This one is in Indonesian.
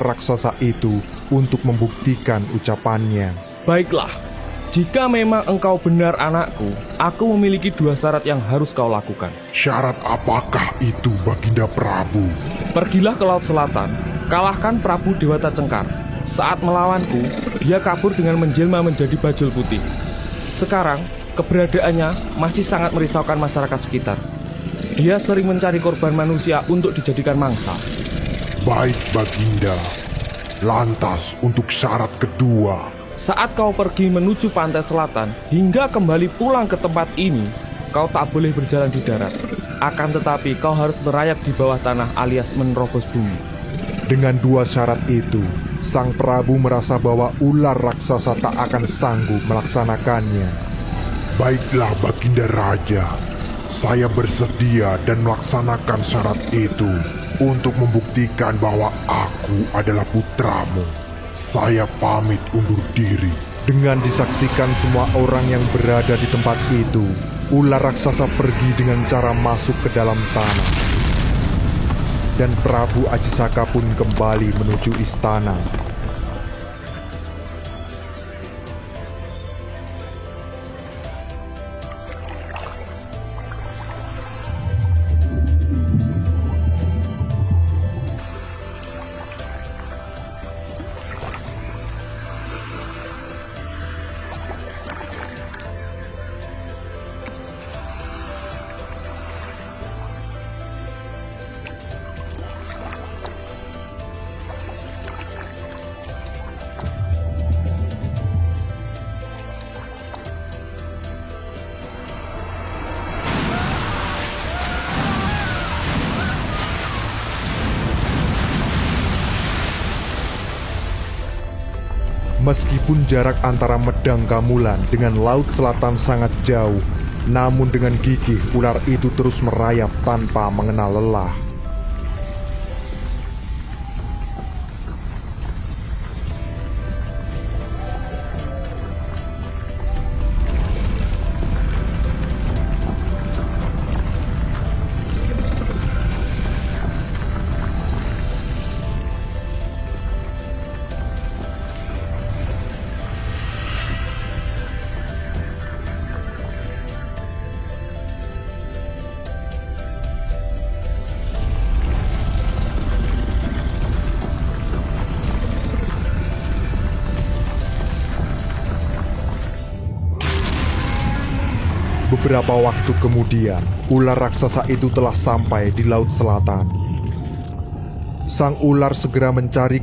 raksasa itu untuk membuktikan ucapannya. Baiklah, jika memang engkau benar anakku, aku memiliki dua syarat yang harus kau lakukan. Syarat apakah itu, Baginda Prabu? Pergilah ke Laut Selatan, kalahkan Prabu Dewata Cengkar. Saat melawanku, dia kabur dengan menjelma menjadi bajul putih. Sekarang, keberadaannya masih sangat merisaukan masyarakat sekitar. Dia sering mencari korban manusia untuk dijadikan mangsa. Baik, Baginda. Lantas untuk syarat kedua. Saat kau pergi menuju pantai selatan hingga kembali pulang ke tempat ini, kau tak boleh berjalan di darat. Akan tetapi kau harus merayap di bawah tanah alias menerobos bumi. Dengan dua syarat itu, Sang Prabu merasa bahwa ular raksasa tak akan sanggup melaksanakannya. Baiklah, Baginda Raja. Saya bersedia dan melaksanakan syarat itu untuk membuktikan bahwa aku adalah putramu. Saya pamit undur diri. Dengan disaksikan semua orang yang berada di tempat itu, ular raksasa pergi dengan cara masuk ke dalam tanah. Dan Prabu Ajisaka pun kembali menuju istana. Meskipun jarak antara Medang Gamulan dengan Laut Selatan sangat jauh, namun dengan gigih ular itu terus merayap tanpa mengenal lelah. Beberapa waktu kemudian, ular raksasa itu telah sampai di Laut Selatan. Sang ular segera mencari